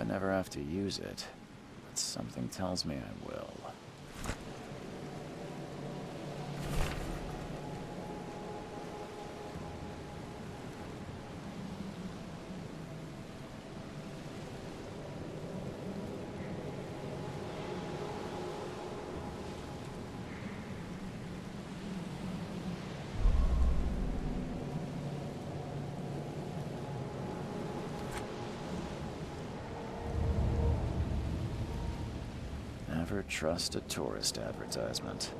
I never have to use it, but something tells me I will. Never trust a tourist advertisement.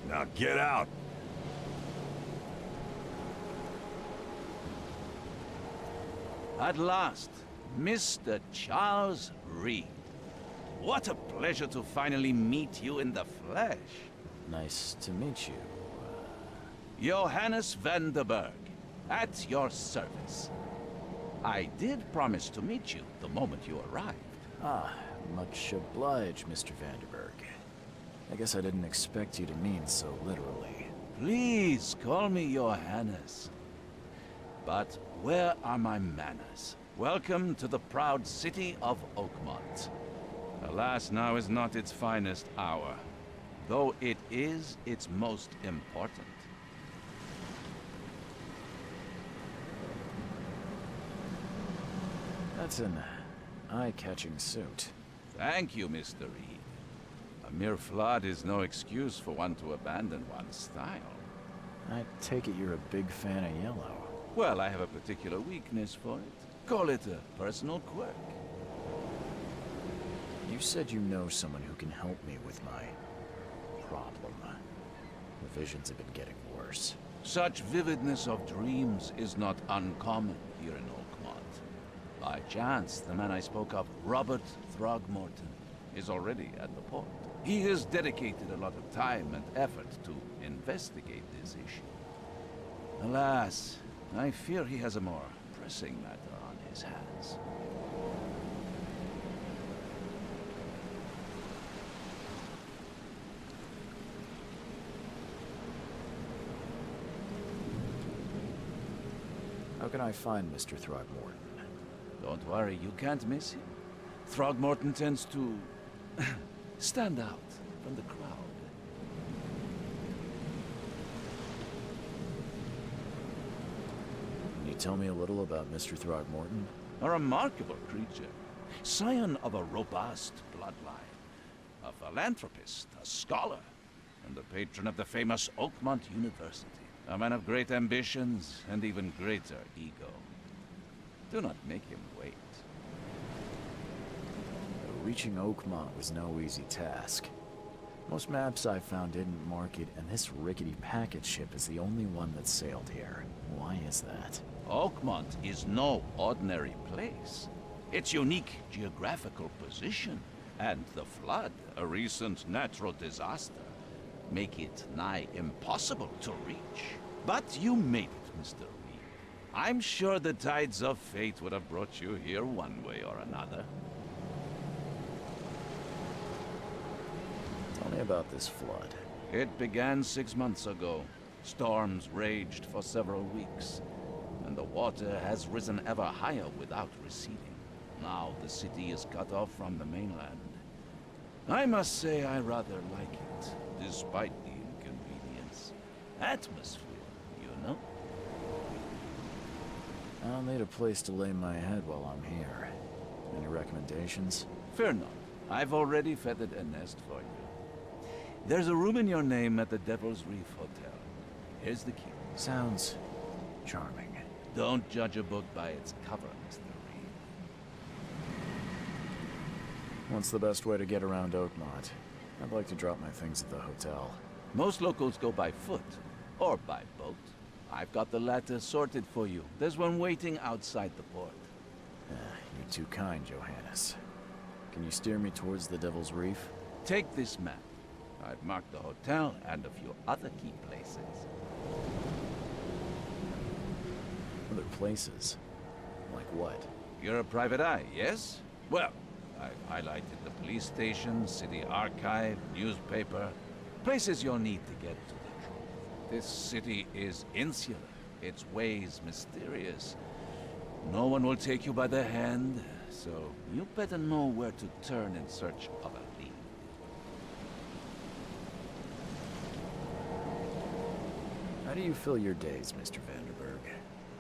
Now get out! At last, Mr. Charles Reed. What a pleasure to finally meet you in the flesh. Nice to meet you. Johannes van der Berg, at your service. I did promise to meet you the moment you arrived. Ah, much obliged, Mr. Vanderberg. I guess I didn't expect you to mean so literally. Please call me Johannes. But where are my manners? Welcome to the proud city of Oakmont. Alas, now is not its finest hour, though it is its most important. That's an eye-catching suit. Thank you, Mr. Reed. A mere flood is no excuse for one to abandon one's style. I take it you're a big fan of yellow. Well, I have a particular weakness for it. Call it a personal quirk. You said you know someone who can help me with my problem. The visions have been getting worse. Such vividness of dreams is not uncommon here in Oakmont. By chance, the man I spoke of, Robert Throgmorton, is already at the port. He has dedicated a lot of time and effort to investigate this issue. Alas, I fear he has a more pressing matter on his hands. How can I find Mr. Throgmorton? Don't worry, you can't miss him. Throgmorton tends to stand out from the crowd. Can you tell me a little about Mr. Throgmorton? A remarkable creature, scion of a robust bloodline, a philanthropist, a scholar, and the patron of the famous Oakmont University. A man of great ambitions and even greater ego. Do not make him wait. Reaching Oakmont was no easy task. Most maps I found didn't mark it, and this rickety packet ship is the only one that sailed here. Why is that? Oakmont is no ordinary place. Its unique geographical position and the flood, a recent natural disaster, make it nigh impossible to reach. But you made it, Mr. Reed. I'm sure the tides of fate would have brought you here one way or another. Tell me about this flood. It began 6 months ago. Storms raged for several weeks, and the water has risen ever higher without receding. Now the city is cut off from the mainland. I must say I rather like it, despite the inconvenience. atmosphere, you know? I'll need a place to lay my head while I'm here. Any recommendations? Fear not. I've already feathered a nest for you. There's a room in your name at the Devil's Reef Hotel. Here's the key. Sounds charming. Don't judge a book by its cover, Mr. Reed. What's the best way to get around Oakmont? I'd like to drop my things at the hotel. Most locals go by foot, or by boat. I've got the latter sorted for you. There's one waiting outside the port. You're too kind, Johannes. Can you steer me towards the Devil's Reef? Take this map. I've marked the hotel and a few other key places. Other places? Like what? You're a private eye, yes? Well, I've highlighted the police station, city archive, newspaper. Places you'll need to get to the truth. This city is insular, its ways mysterious. No one will take you by the hand, so you better know where to turn in search of a lead. How do you fill your days, Mr. Vanderberg?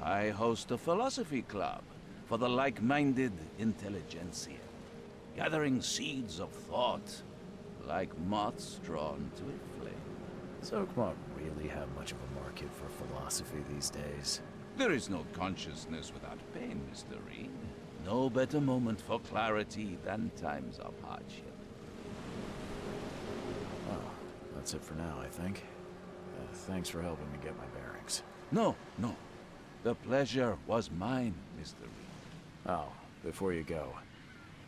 I host a philosophy club for the like-minded intelligentsia, gathering seeds of thought, like moths drawn to a flame. Does Oakmont really have much of a market for philosophy these days? There is no consciousness without pain, Mr. Reed. No better moment for clarity than times of hardship. Well, that's it for now, I think. Thanks for helping me get my bearings. No. The pleasure was mine, Mr. Reed. Oh, before you go,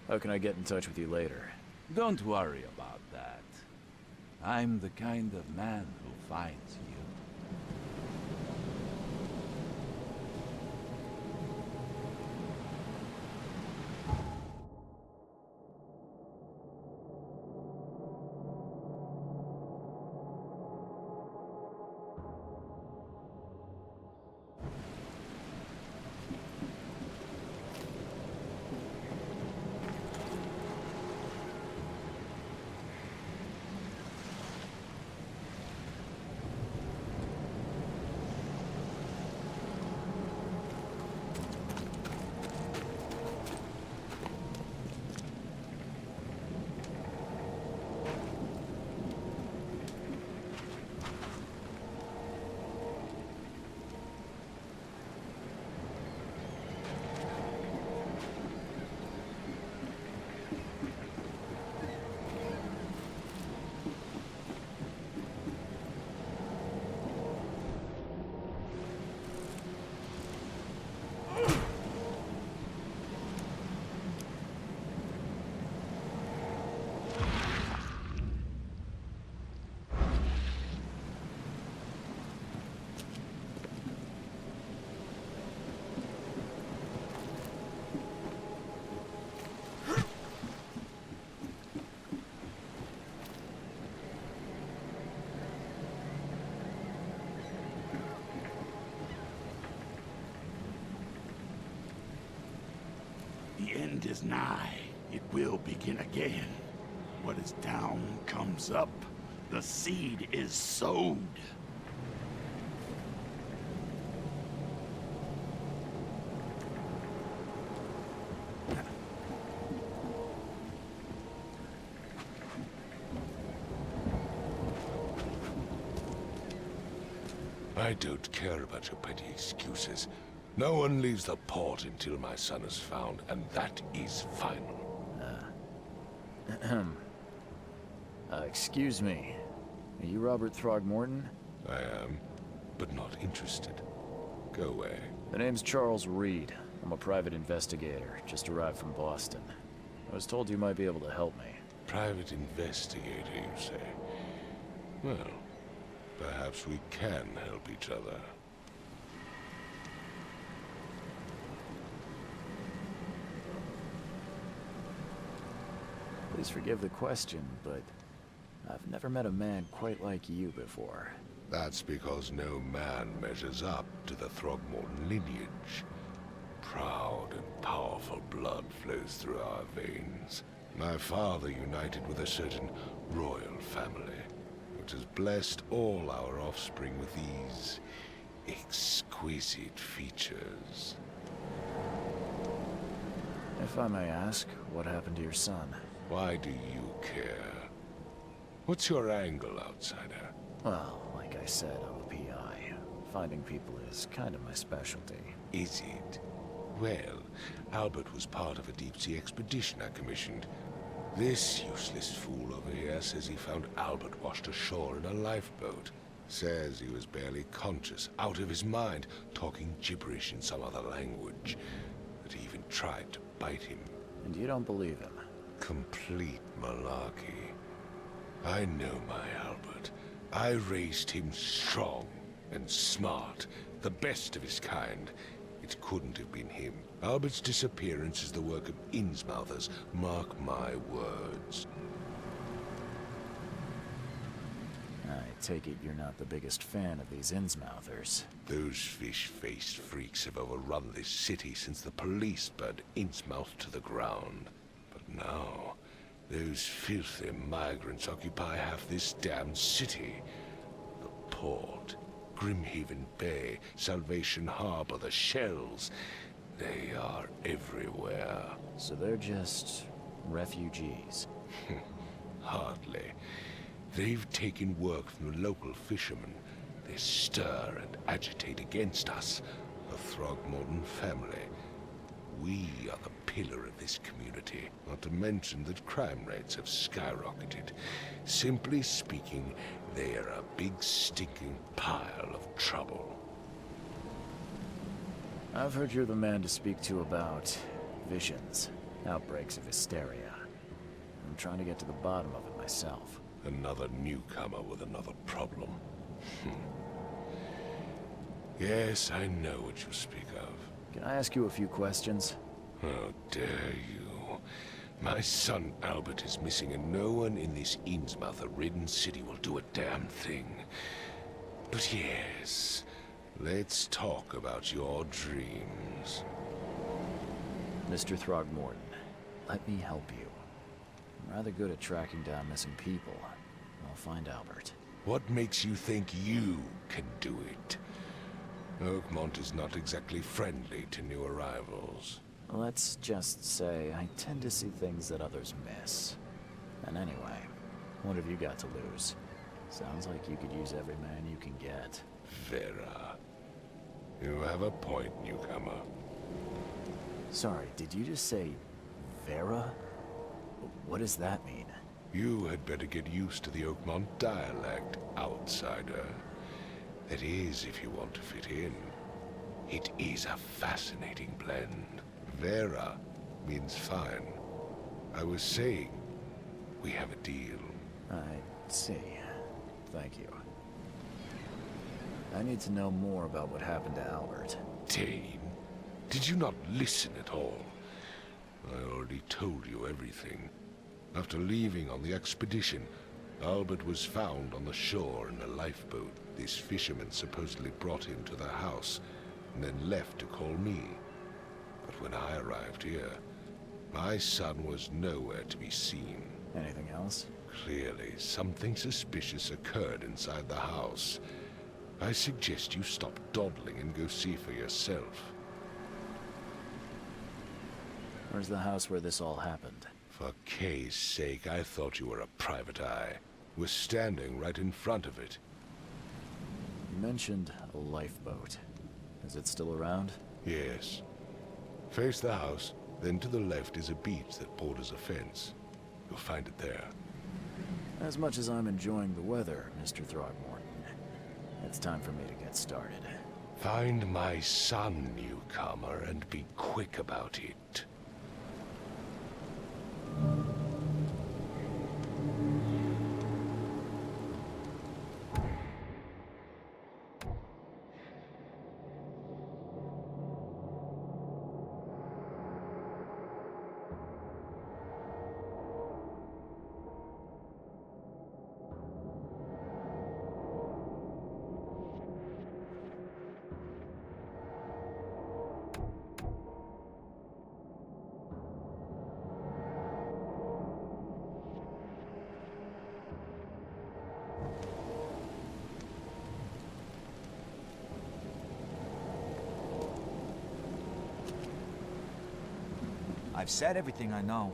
how can I get in touch with you later? Don't worry about that. I'm the kind of man who finds you. The end is nigh. It will begin again. What is down comes up. The seed is sowed. I don't care about your petty excuses. No one leaves the port until my son is found, and that is final. Excuse me. Are you Robert Throgmorton? I am, but not interested. Go away. The name's Charles Reed. I'm a private investigator, just arrived from Boston. I was told you might be able to help me. Private investigator, you say? Well, perhaps we can help each other. Please forgive the question, but I've never met a man quite like you before. That's because no man measures up to the Throgmorton lineage. Proud and powerful blood flows through our veins. My father united with a certain royal family, who Oakmont has blessed all our offspring with these exquisite features. If I may ask, what happened to your son? Why do you care? What's your angle, outsider? Well, like I said, I'm a PI. Finding people is kind of my specialty. Is it? Well, Albert was part of a deep-sea expedition I commissioned. This useless fool over here says he found Albert washed ashore in a lifeboat. Says he was barely conscious, out of his mind, talking gibberish in some other language. That he even tried to bite him. And you don't believe him? Complete malarkey. I know my Albert. I raised him strong and smart, the best of his kind. It couldn't have been him. Albert's disappearance is the work of Innsmouthers, mark my words. I take it you're not the biggest fan of these Innsmouthers. Those fish-faced freaks have overrun this city since the police burned Innsmouth to the ground. But now, those filthy migrants occupy half this damned city. The port, Grimhaven Bay, Salvation Harbor, the shells. They are everywhere. So they're just refugees. Hardly. They've taken work from the local fishermen. They stir and agitate against us, the Throgmorton family. We are the pillar of this community, not to mention that crime rates have skyrocketed. Simply speaking, they are a big stinking pile of trouble. I've heard you're the man to speak to about visions, outbreaks of hysteria. I'm trying to get to the bottom of it myself. Another newcomer with another problem. Yes, I know what you speak of. Can I ask you a few questions? How dare you? My son Albert is missing, and no one in this Innsmouth-ridden city will do a damn thing. But yes, let's talk about your dreams. Mr. Throgmorton, let me help you. I'm rather good at tracking down missing people. I'll find Albert. What makes you think you can do it? Oakmont is not exactly friendly to new arrivals. Let's just say I tend to see things that others miss. And anyway, what have you got to lose? Sounds like you could use every man you can get. Vera. You have a point, newcomer. Sorry, did you just say Vera? What does that mean? You had better get used to the Oakmont dialect, outsider. That is, if you want to fit in. It is a fascinating blend. Vera means fine. I was saying, we have a deal. I see. Thank you. I need to know more about what happened to Albert. Dane, did you not listen at all? I already told you everything. After leaving on the expedition, Albert was found on the shore in a lifeboat. This fisherman supposedly brought him to the house, and then left to call me. But when I arrived here, my son was nowhere to be seen. Anything else? Clearly, something suspicious occurred inside the house. I suggest you stop dawdling and go see for yourself. Where's the house where this all happened? For Kay's sake, I thought you were a private eye. We're standing right in front of it. You mentioned a lifeboat. Is it still around? Yes. Face the house, then to the left is a beach that borders a fence. You'll find it there. As much as I'm enjoying the weather, Mr. Throgmorton, it's time for me to get started. Find my son, newcomer, and be quick about it. I've said everything I know.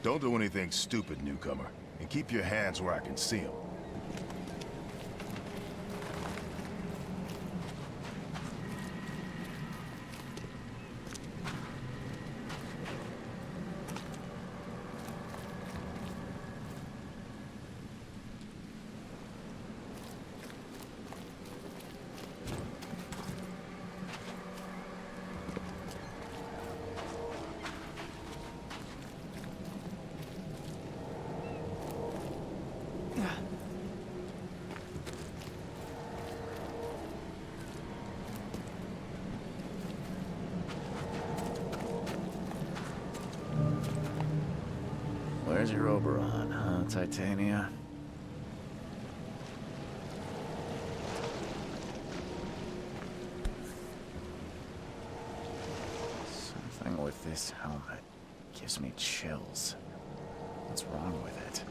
Don't do anything stupid, newcomer. And keep your hands where I can see them. Where's your Oberon, huh, Titania? Something with this helmet gives me chills. What's wrong with it?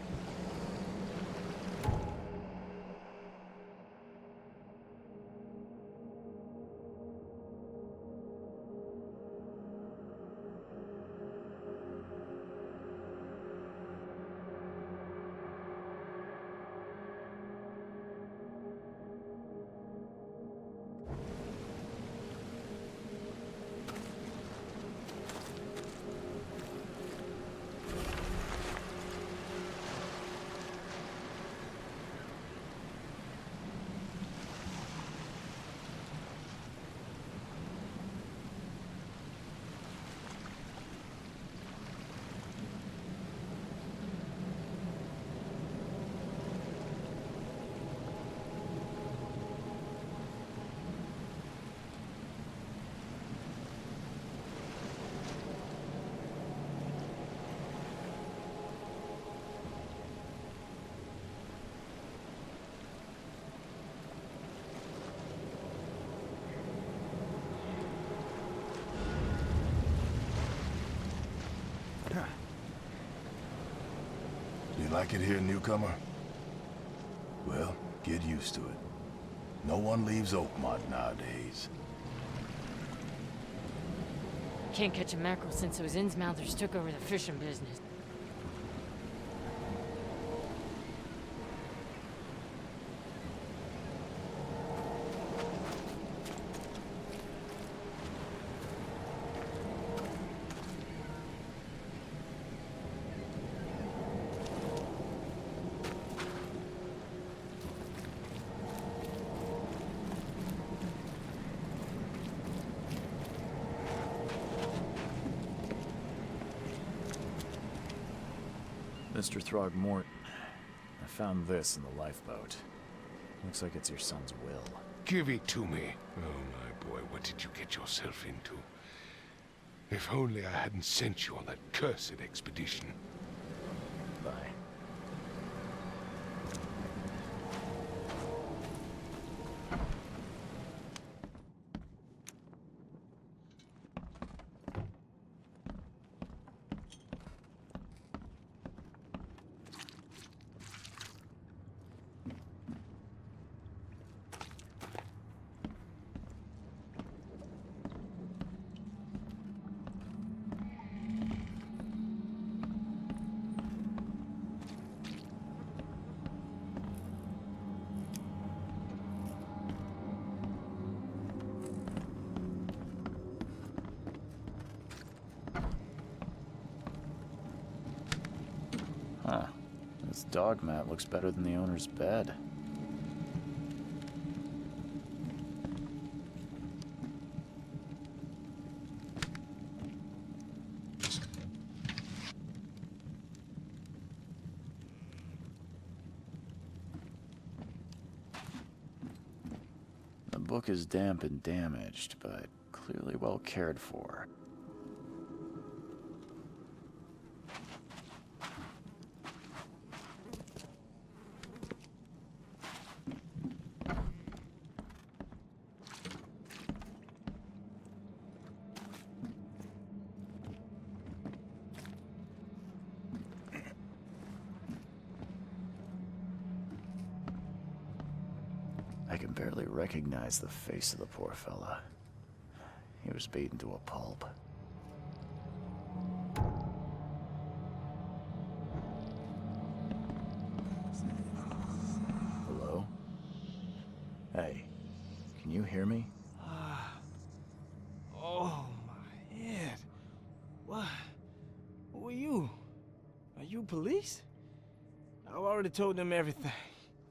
You like it here, newcomer? Well, get used to it. No one leaves Oakmont nowadays. Can't catch a mackerel since those Innsmouthers took over the fishing business. Mr. Throgmorton, I found this in the lifeboat. Looks like it's your son's will. Give it to me. Oh, my boy, what did you get yourself into? If only I hadn't sent you on that cursed expedition. Bye. Huh. This dog mat looks better than the owner's bed. The book is damp and damaged, but clearly well cared for. I can barely recognize the face of the poor fella. He was beaten to a pulp. Hey, can you hear me? Oh, my head. What? Who are you? Are you police? I've already told them everything.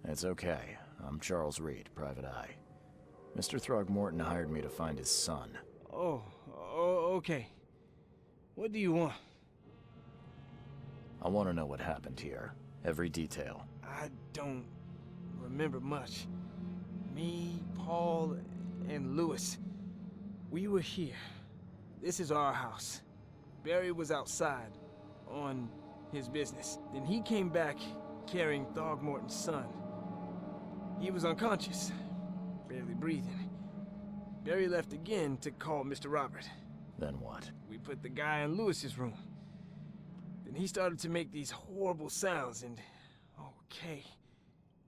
It's okay. I'm Charles Reed, Private Eye. Mr. Throgmorton hired me to find his son. Oh, okay. What do you want? I want to know what happened here. Every detail. I don't remember much. Me, Paul, and Lewis, we were here. This is our house. Barry was outside, on his business. Then he came back carrying Throgmorton's son. He was unconscious, barely breathing. Barry left again to call Mr. Robert. Then what? We put the guy in Lewis's room. Then he started to make these horrible sounds and, okay,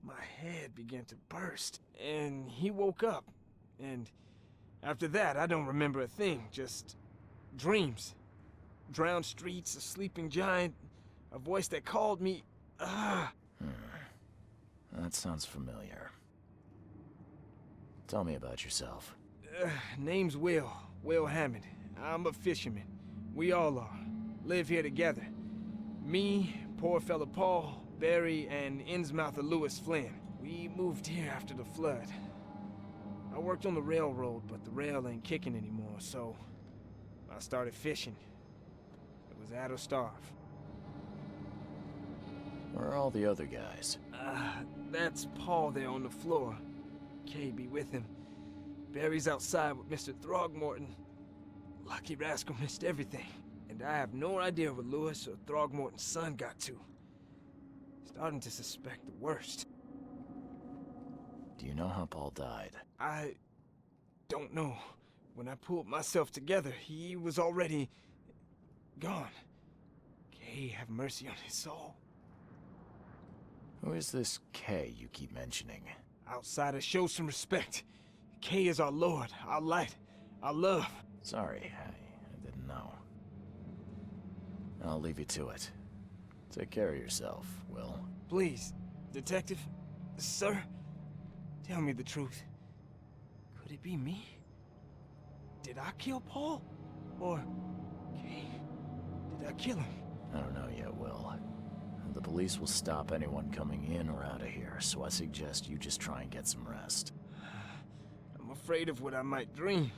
my head began to burst. And he woke up. And after that, I don't remember a thing, just dreams. Drowned streets, a sleeping giant, a voice that called me. That sounds familiar. Tell me about yourself. Name's Will Hammond. I'm a fisherman. We all are. Live here together. Me, poor fella Paul, Barry, and Innsmouther Lewis Flynn. We moved here after the flood. I worked on the railroad, but the rail ain't kicking anymore, so I started fishing. It was at or starve. Where are all the other guys? That's Paul there on the floor. Kay be with him. Barry's outside with Mr. Throgmorton. Lucky rascal missed everything. And I have no idea where Lewis or Throgmorton's son got to. Starting to suspect the worst. Do you know how Paul died? I don't know. When I pulled myself together, he was already gone. Kay have mercy on his soul. Who is this K you keep mentioning? Outsider, show some respect. Kay is our lord, our light, our love. Sorry, I didn't know. I'll leave you to it. Take care of yourself, Will. Please, detective, sir, tell me the truth. Could it be me? Did I kill Paul? Or, Kay, did I kill him? I don't know yet, Will. The police will stop anyone coming in or out of here, so I suggest you just try and get some rest. I'm afraid of what I might dream.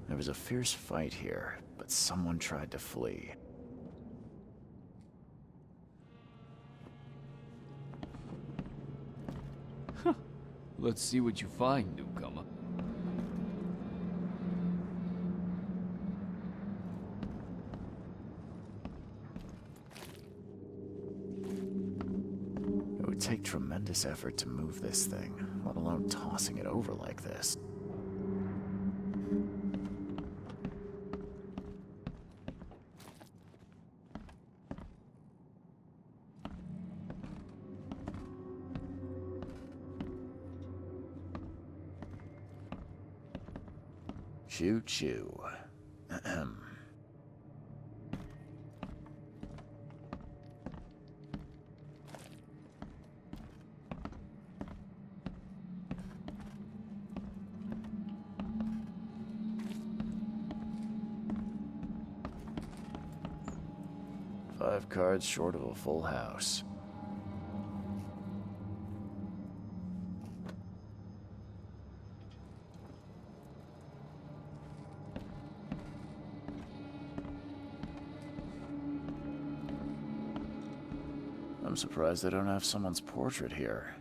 There was a fierce fight here, but someone tried to flee. Let's see what you find, newcomer. It would take tremendous effort to move this thing, let alone tossing it over like this. Choo choo. Ahem. Five cards short of a full house. I'm surprised they don't have someone's portrait here.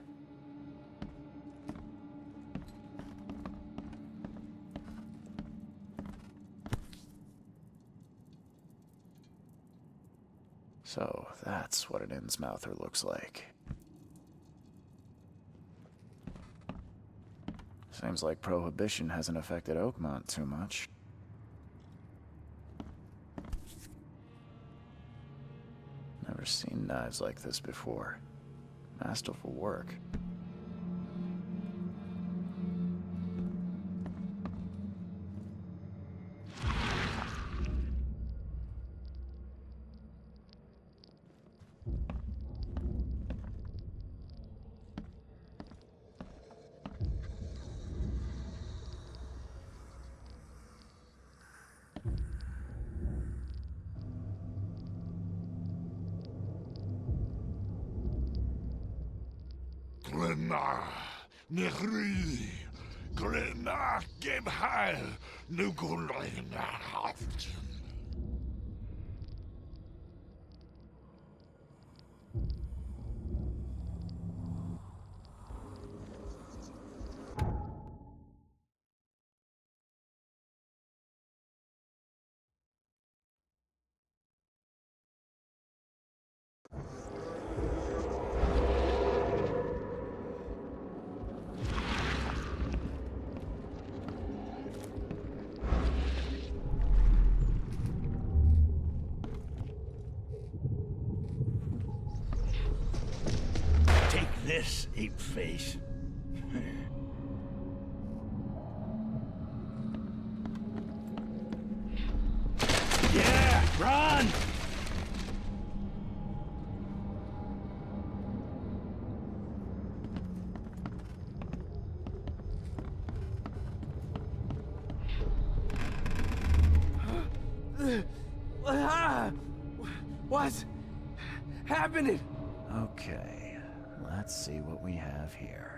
So, that's what an Innsmouther looks like. Seems like Prohibition hasn't affected Oakmont too much. Never seen knives like this before. Masterful work. Glenna, Nehri, Glenna, Gebheil, Nugulena, This ape face. Yeah, run! What's happening? Okay, let's see what we have here.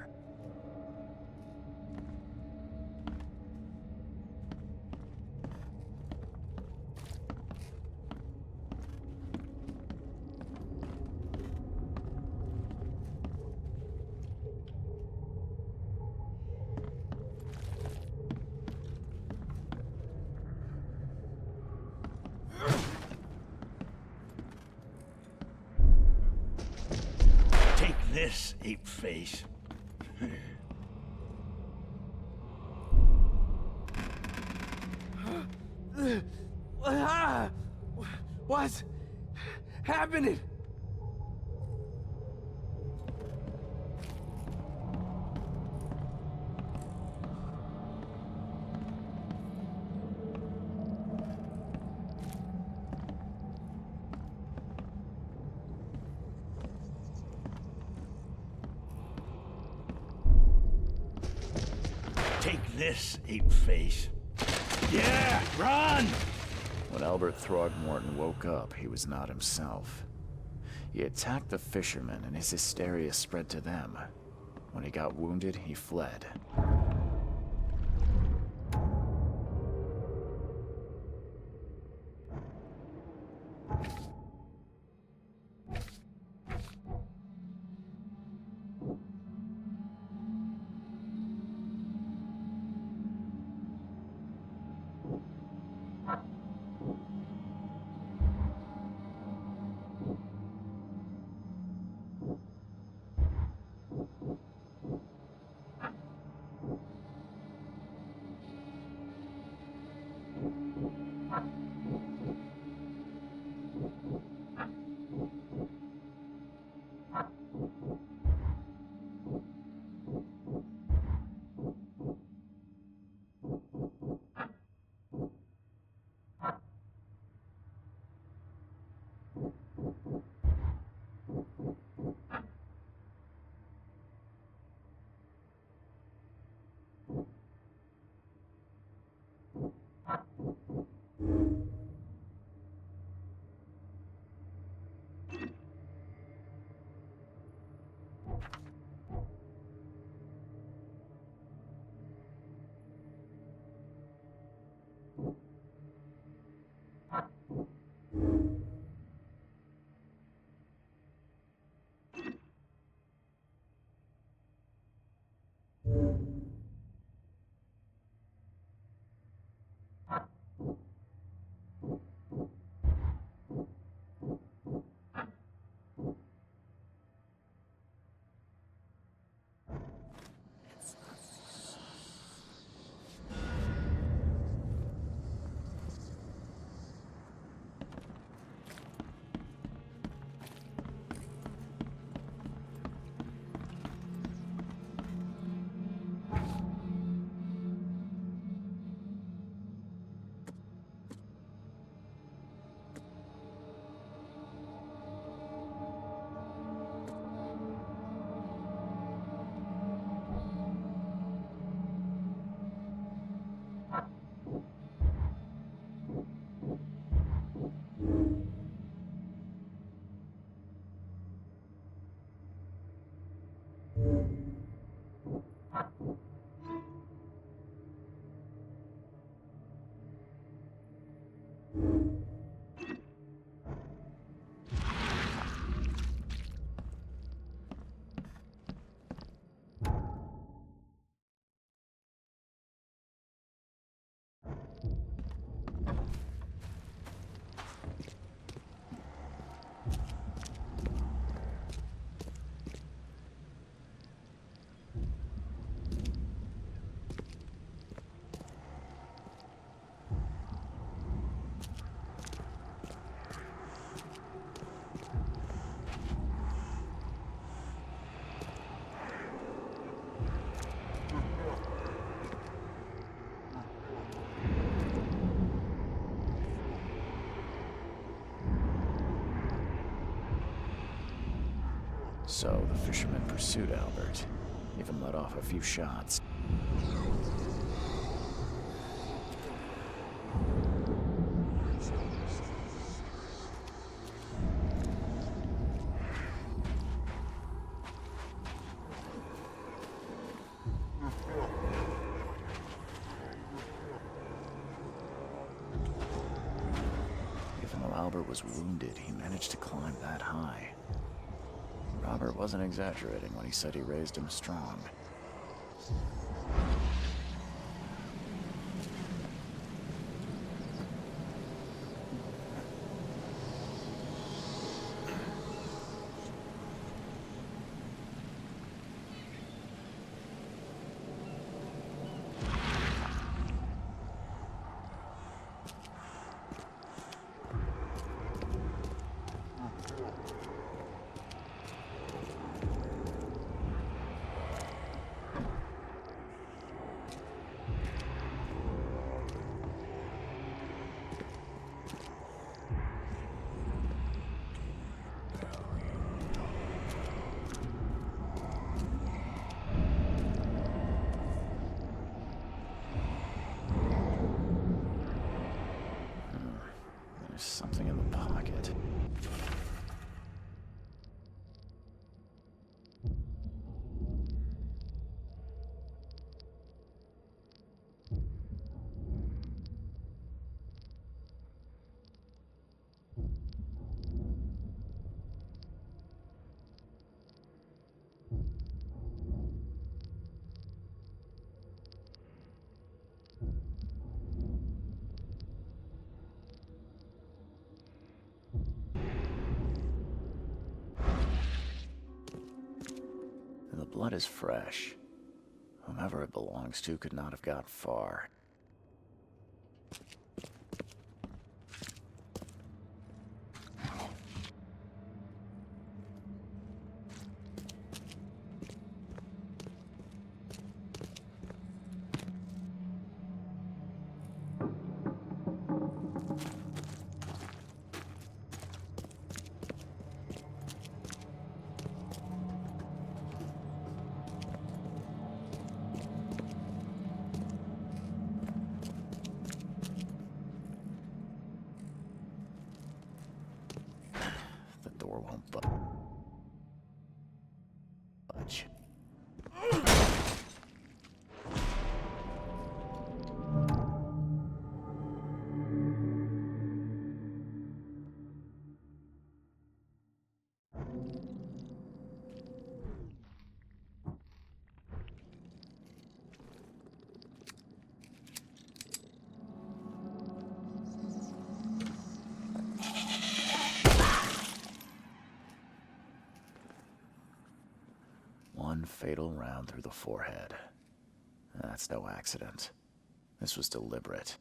This ape face. What's happening? This ape face. Yeah, run! When Albert Throgmorton woke up, he was not himself. He attacked the fishermen, and his hysteria spread to them. When he got wounded, he fled. So the fisherman pursued Albert, even let off a few shots. Even though Albert was wounded, he managed to climb that high. Robert wasn't exaggerating when he said he raised him strong. There's something in the pocket. The blood is fresh. Whomever it belongs to could not have got far. Door won't budge. One fatal round through the forehead. That's no accident. This was deliberate.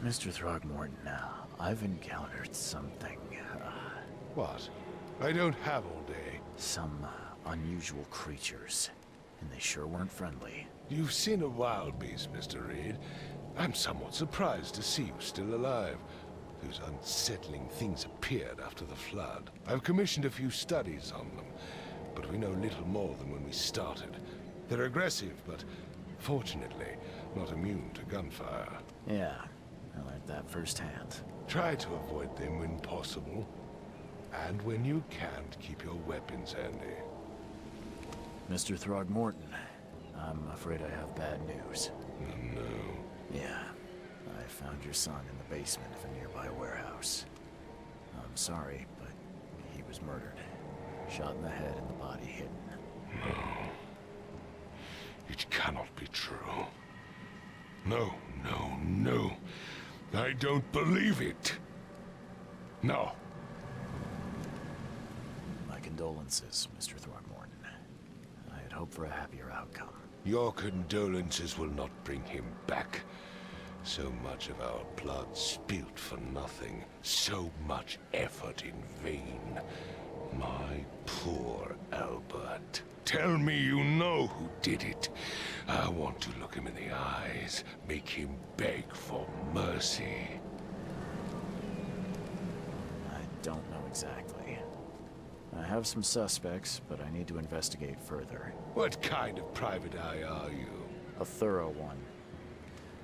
Mr. Throgmorton, I've encountered something, What? I don't have all day. some unusual creatures, and they sure weren't friendly. You've seen a wild beast, Mr. Reed. I'm somewhat surprised to see you still alive. Those unsettling things appeared after the flood. I've commissioned a few studies on them, but we know little more than when we started. They're aggressive, but fortunately not immune to gunfire. Yeah, I learned that firsthand. Try to avoid them when possible. And when you can't, keep your weapons handy. Mr. Throgmorton, I'm afraid I have bad news. No. Yeah, I found your son in the basement of a nearby warehouse. I'm sorry, but he was murdered. Shot in the head and the body hidden. No. It cannot be true. No, no, no. I don't believe it. No. My condolences, Mr. Throgmorton. I had hoped for a happier outcome. Your condolences will not bring him back. So much of our blood spilt for nothing. So much effort in vain. My poor Albert. Tell me you know who did it. I want to look him in the eyes, make him beg for mercy. I don't know exactly. I have some suspects, but I need to investigate further. What kind of private eye are you? A thorough one.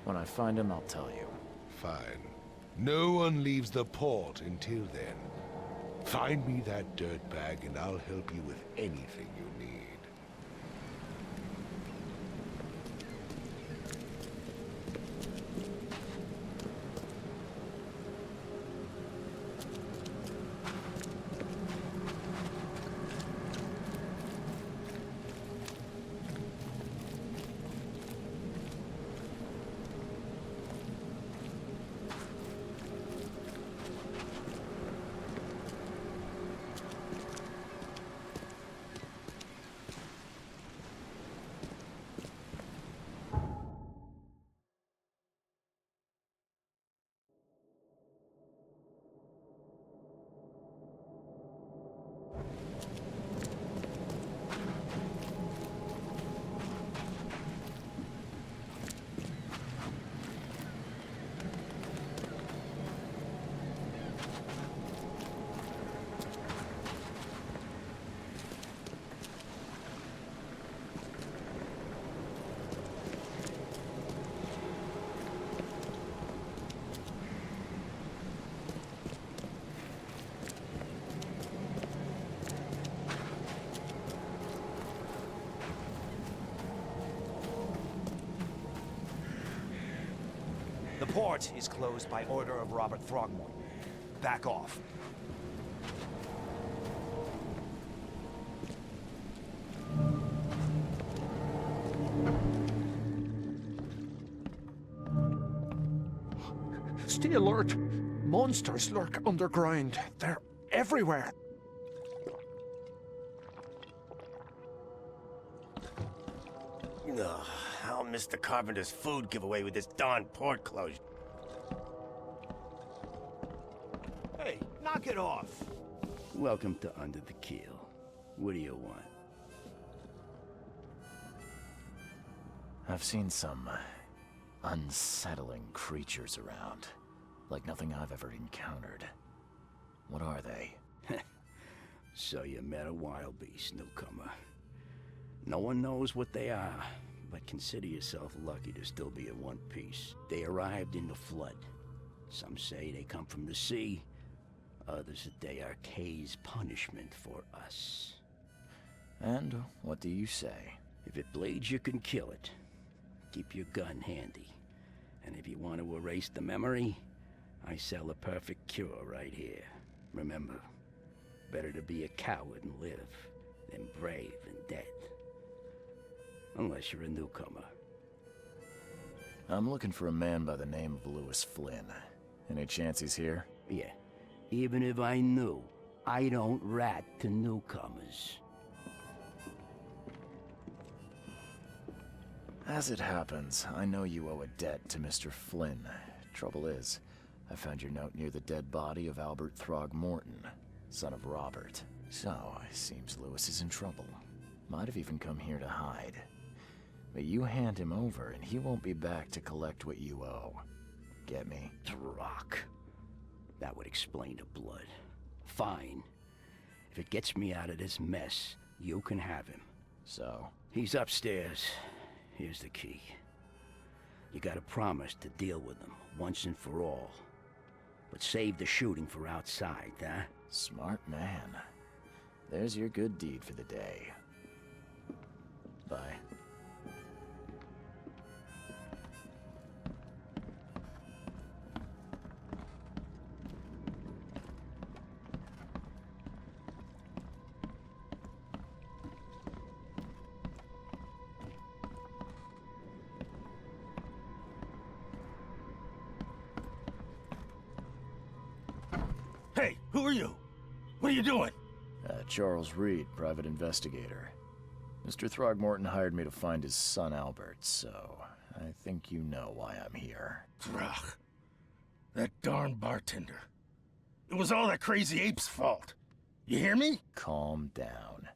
When I find him, I'll tell you. Fine. No one leaves the port until then. Find me that dirtbag and I'll help you with anything you need. The port is closed by order of Robert Throgmorton. Back off. Stay alert. Monsters lurk underground. They're everywhere. Ugh, I'll miss the carpenter's food giveaway with this darn port closure. Hey, knock it off. Welcome to Under the Keel. What do you want? I've seen some unsettling creatures around. Like nothing I've ever encountered. What are they? So you met a wild beast, newcomer. No one knows what they are, but consider yourself lucky to still be in one piece. They arrived in the flood. Some say they come from the sea. Others that they are Kay's punishment for us. And what do you say? If it bleeds, you can kill it. Keep your gun handy. And if you want to erase the memory, I sell a perfect cure right here. Remember, better to be a coward and live than brave and dead. Unless you're a newcomer. I'm looking for a man by the name of Lewis Flynn. Any chance he's here? Yeah. Even if I knew, I don't rat to newcomers. As it happens, I know you owe a debt to Mr. Flynn. Trouble is, I found your note near the dead body of Albert Throgmorton, son of Robert. So, it seems Lewis is in trouble. Might have even come here to hide. But you hand him over and he won't be back to collect what you owe. Get me? Throck. That would explain the blood. Fine. If it gets me out of this mess, you can have him. So? He's upstairs. Here's the key. You gotta promise to deal with him, once and for all. But save the shooting for outside, huh? Smart man. There's your good deed for the day. Bye. Hey, who are you? What are you doing? Charles Reed, private investigator. Mr. Throgmorton hired me to find his son Albert, so I think you know why I'm here. Throg. That darn bartender. It was all that crazy ape's fault. You hear me? Calm down.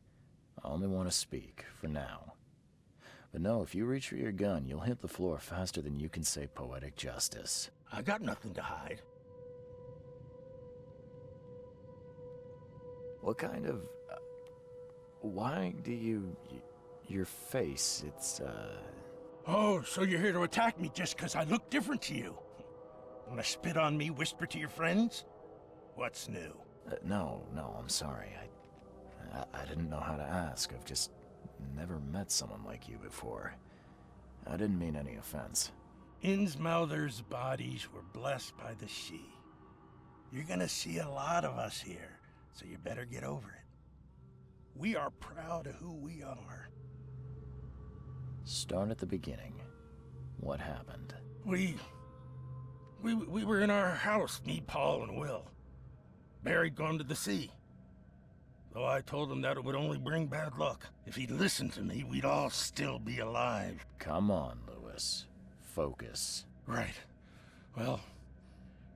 I only want to speak, for now. But no, if you reach for your gun, you'll hit the floor faster than you can say poetic justice. I got nothing to hide. What kind of... why do you... your face, it's, Oh, so you're here to attack me just because I look different to you? Wanna spit on me, whisper to your friends? What's new? No, I'm sorry. I didn't know how to ask. I've just never met someone like you before. I didn't mean any offense. Innsmouther's bodies were blessed by the She. You're gonna see a lot of us here. So you better get over it. We are proud of who we are. Start at the beginning. What happened? We were in our house, me, Paul, and Will. Barry'd gone to the sea. Though I told him that it would only bring bad luck. If he'd listened to me, we'd all still be alive. Come on, Lewis. Focus. Right. Well,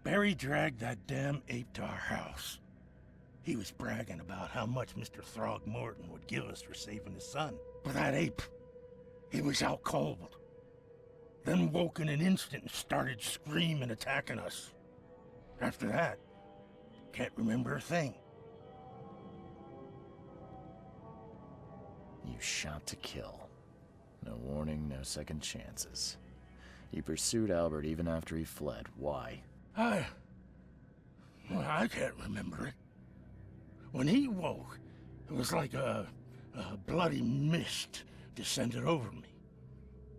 Barry dragged that damn ape to our house. He was bragging about how much Mr. Throgmorton would give us for saving his son. But that ape, he was out cold. Then woke in an instant and started screaming, attacking us. After that, can't remember a thing. You shot to kill. No warning, no second chances. You pursued Albert even after he fled. Why? I can't remember it. When he woke, it was like a bloody mist descended over me.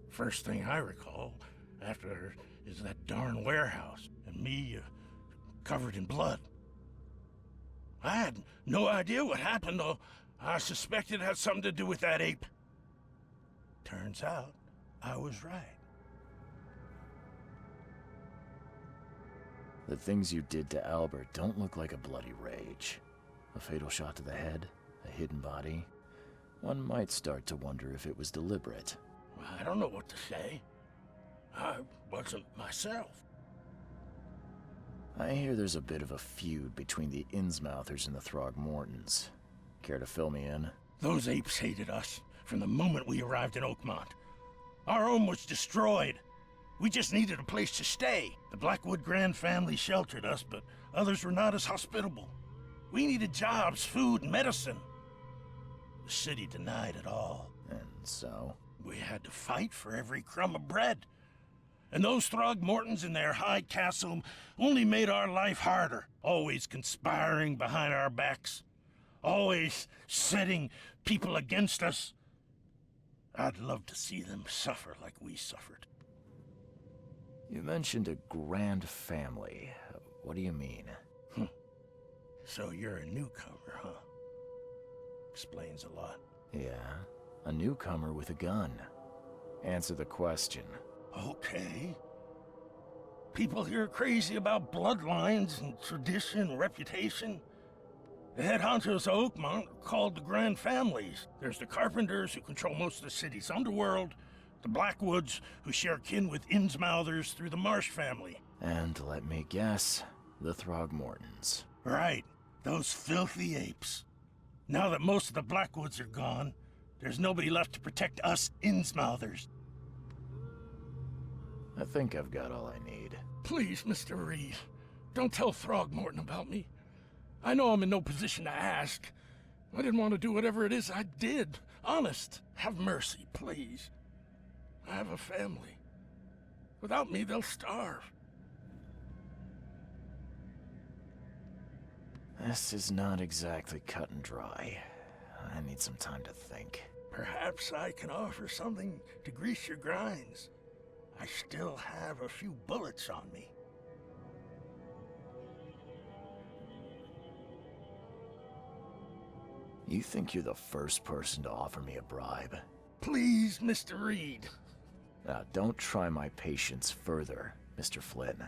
First thing I recall after is that darn warehouse and me covered in blood. I had no idea what happened, though. I suspected it had something to do with that ape. Turns out, I was right. The things you did to Albert don't look like a bloody rage. A fatal shot to the head, a hidden body. One might start to wonder if it was deliberate. I don't know what to say. I wasn't myself. I hear there's a bit of a feud between the Innsmouthers and the Throgmortons. Care to fill me in? Those apes hated us from the moment we arrived in Oakmont. Our home was destroyed. We just needed a place to stay. The Blackwood Grand family sheltered us, but others were not as hospitable. We needed jobs, food, and medicine. The city denied it all. And so? We had to fight for every crumb of bread. And those Throgmortons in their high castle only made our life harder, always conspiring behind our backs, always setting people against us. I'd love to see them suffer like we suffered. You mentioned a grand family. What do you mean? So you're a newcomer, huh? Explains a lot. Yeah, a newcomer with a gun. Answer the question. Okay. People here are crazy about bloodlines and tradition and reputation. The head honchos of Oakmont are called the Grand Families. There's the Carpenters, who control most of the city's underworld, the Blackwoods, who share kin with Innsmouthers through the Marsh family. And let me guess, the Throgmortons. Right. Those filthy apes. Now that most of the Blackwoods are gone, there's nobody left to protect us Innsmouthers. I think I've got all I need. Please, Mr. Reed, don't tell Throgmorton about me. I know I'm in no position to ask. I didn't want to do whatever it is I did. Honest, have mercy, please. I have a family. Without me, they'll starve. This is not exactly cut and dry. I need some time to think. Perhaps I can offer something to grease your grinds. I still have a few bullets on me. You think you're the first person to offer me a bribe? Please, Mr. Reed. Now, don't try my patience further, Mr. Flynn.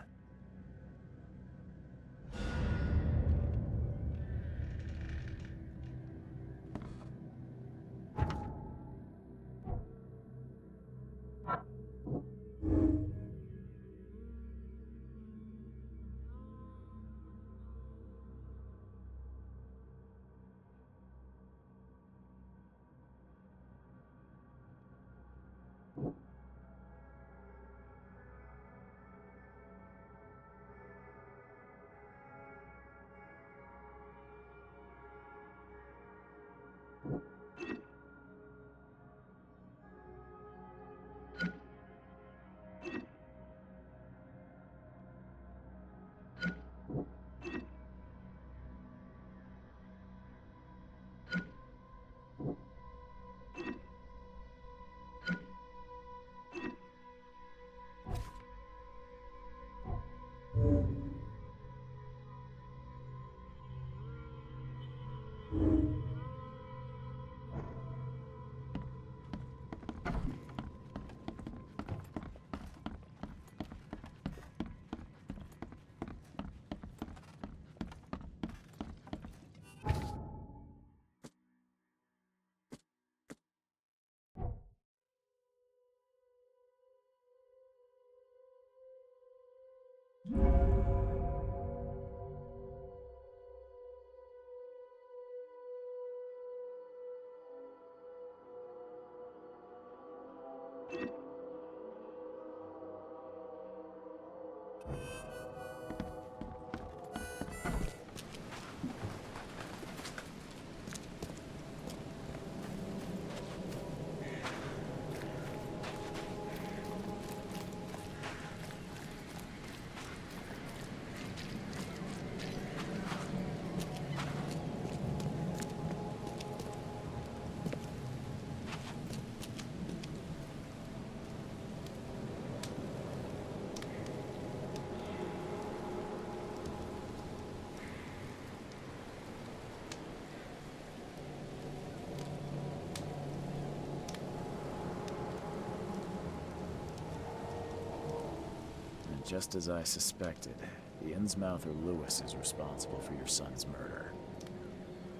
Just as I suspected, the Innsmouther Lewis is responsible for your son's murder.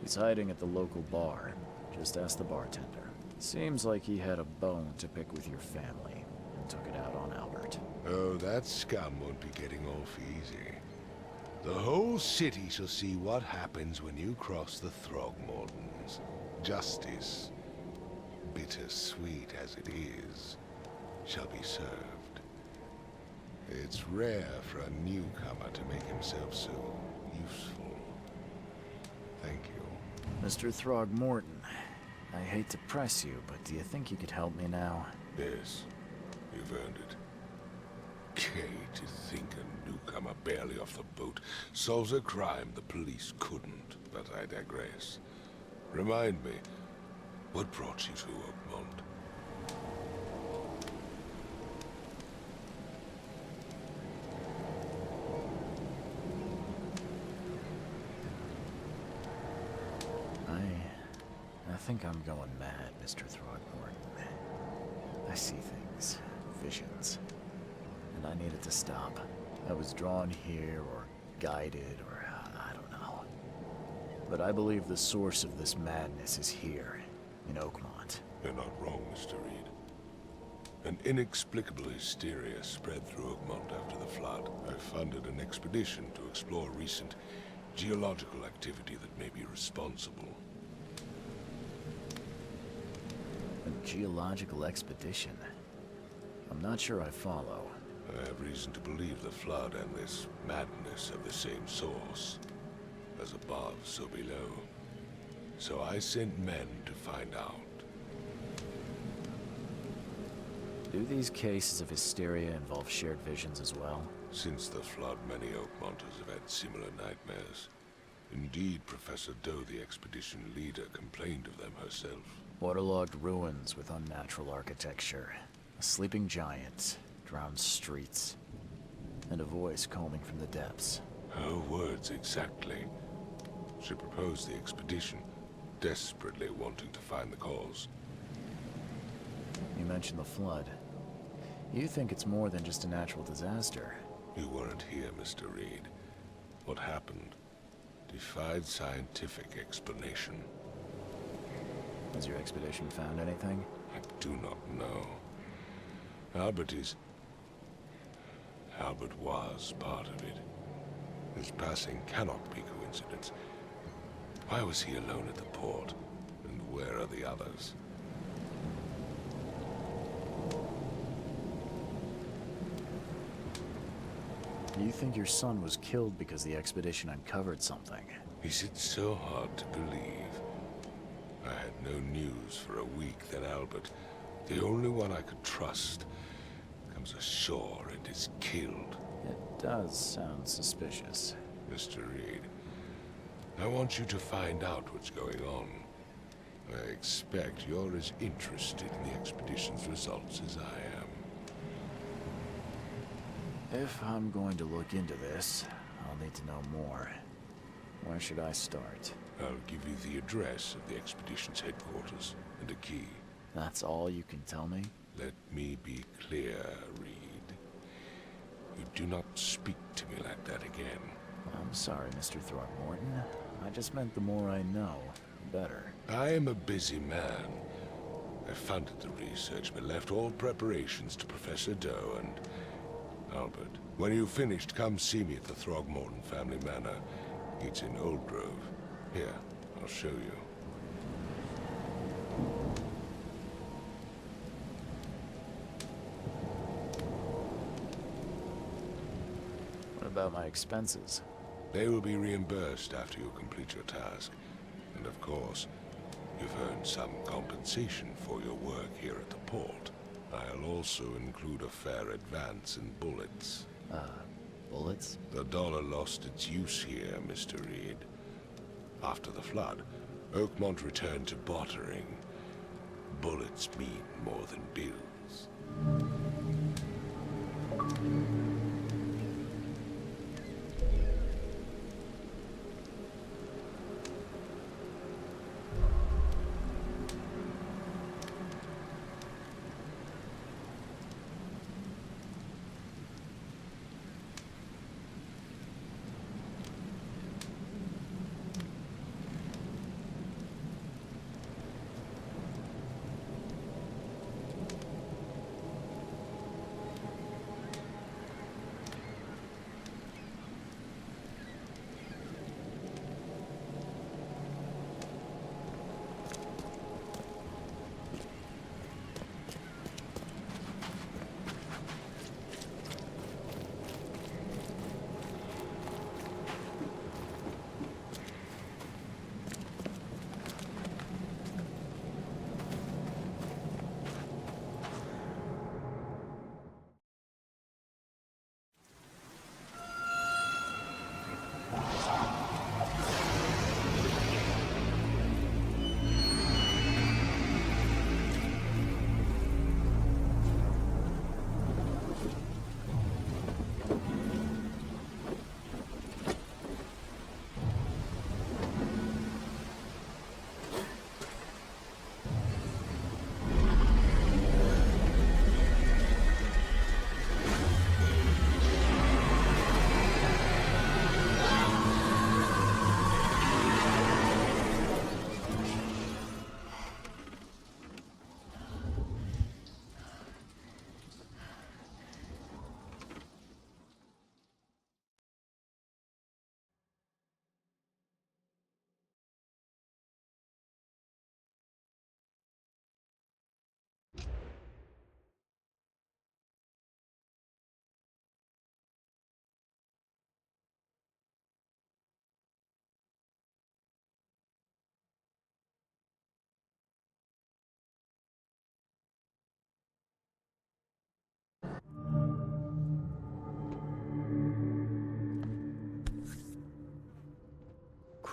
He's hiding at the local bar. Just ask the bartender. Seems like he had a bone to pick with your family and took it out on Albert. Oh, that scum won't be getting off easy. The whole city shall see what happens when you cross the Throgmortons. Justice, bittersweet as it is, shall be served. It's rare for a newcomer to make himself so useful. Thank you. Mr. Throgmorton, I hate to press you, but do you think you could help me now? Yes, you've earned it. Gay to think a newcomer barely off the boat solves a crime the police couldn't, but I digress. Remind me, what brought you to Oakmont? I think I'm going mad, Mr. Throgmorton. I see things, visions, and I needed to stop. I was drawn here, or guided, or I don't know. But I believe the source of this madness is here, in Oakmont. You're not wrong, Mr. Reed. An inexplicable hysteria spread through Oakmont after the flood. I funded an expedition to explore recent geological activity that may be responsible. A geological expedition? I'm not sure I follow. I have reason to believe the flood and this madness have the same source. As above, so below. So I sent men to find out. Do these cases of hysteria involve shared visions as well? Since the flood, many Oakmonters have had similar nightmares. Indeed, Professor Doe, the expedition leader, complained of them herself. Waterlogged ruins with unnatural architecture. A sleeping giant, drowned streets, and a voice calling from the depths. Her words exactly. She proposed the expedition, desperately wanting to find the cause. You mentioned the flood. You think it's more than just a natural disaster? You weren't here, Mr. Reed. What happened defied scientific explanation. Has your expedition found anything? I do not know. Albert was part of it. His passing cannot be coincidence. Why was he alone at the port? And where are the others? You think your son was killed because the expedition uncovered something? Is it so hard to believe? I had no news for a week, then Albert, the only one I could trust, comes ashore and is killed. It does sound suspicious. Mr. Reed, I want you to find out what's going on. I expect you're as interested in the expedition's results as I am. If I'm going to look into this, I'll need to know more. Where should I start? I'll give you the address of the expedition's headquarters and a key. That's all you can tell me? Let me be clear, Reed. You do not speak to me like that again. I'm sorry, Mr. Throckmorton. I just meant the more I know, the better. I am a busy man. I funded the research, but left all preparations to Professor Doe and Albert. When you've finished, come see me at the Throgmorton family manor. It's in Old Grove. Here, I'll show you. What about my expenses? They will be reimbursed after you complete your task. And of course, you've earned some compensation for your work here at the port. I'll also include a fair advance in bullets. Bullets? The dollar lost its use here, Mr. Reed. After the flood, Oakmont returned to bartering. Bullets mean more than bills.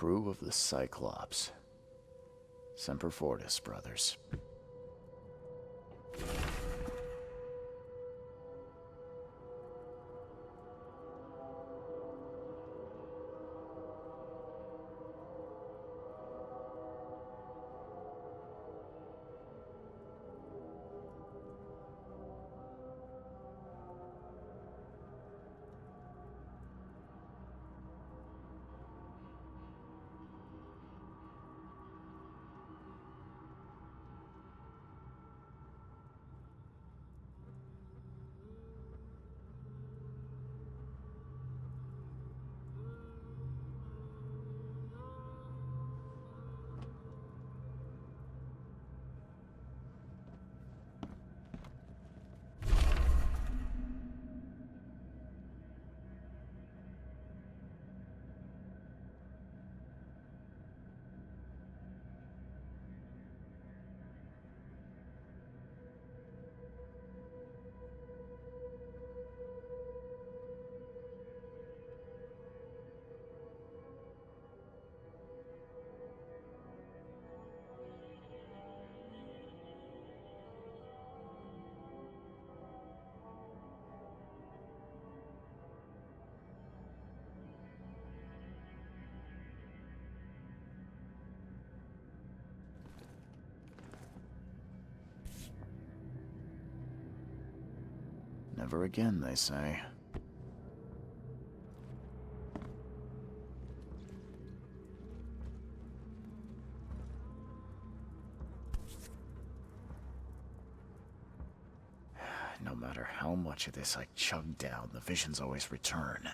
crew of the Cyclops. Semper Fortis, brothers. Never again, they say. No matter how much of this I chug down, the visions always return.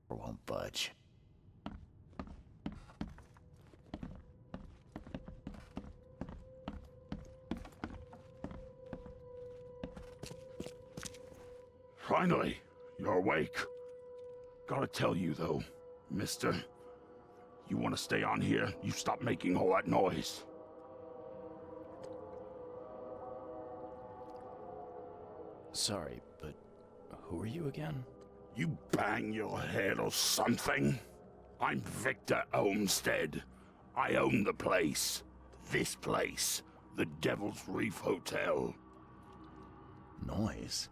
Won't budge. Finally, you're awake. Gotta tell you, though, mister, you want to stay on here, you stop making all that noise. Sorry, but who are you again? You bang your head or something? I'm Victor Olmsted. I own the place. This place. The Devil's Reef Hotel. Noise?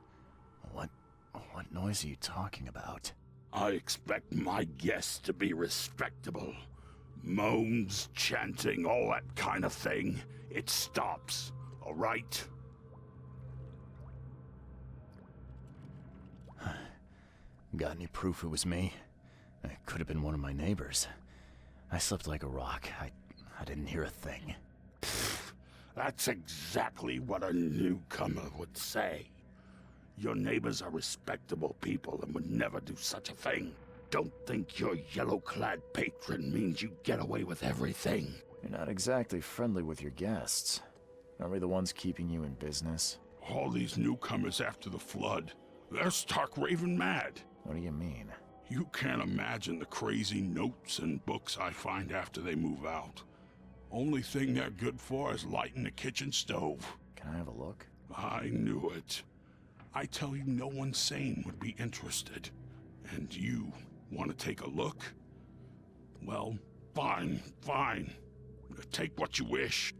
What noise are you talking about? I expect my guests to be respectable. Moans, chanting, all that kind of thing. It stops, all right? Got any proof it was me? It could have been one of my neighbors. I slept like a rock. I didn't hear a thing. That's exactly what a newcomer would say. Your neighbors are respectable people and would never do such a thing. Don't think your yellow-clad patron means you get away with everything. You're not exactly friendly with your guests. Are we the ones keeping you in business? All these newcomers after the flood, they're stark raving mad. What do you mean? You can't imagine the crazy notes and books I find after they move out. Only thing they're good for is lighting the kitchen stove. Can I have a look? I knew it. I tell you, no one sane would be interested. And you want to take a look? Well, fine. Take what you wish.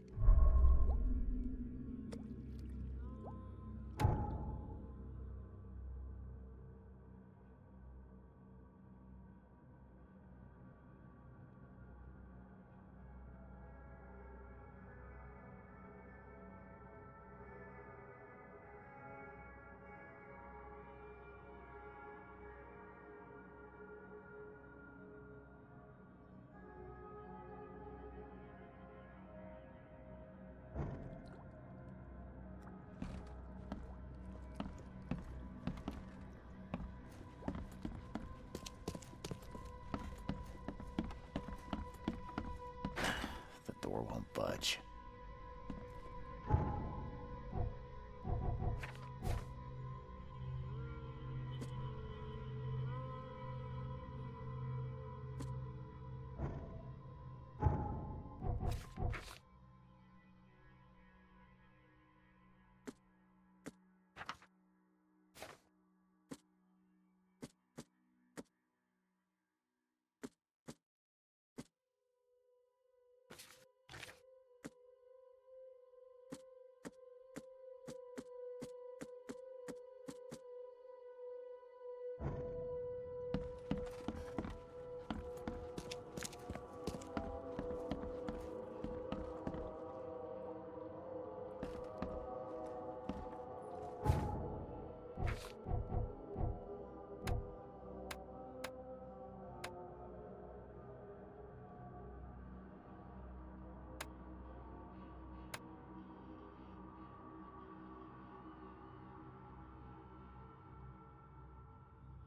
The door won't budge.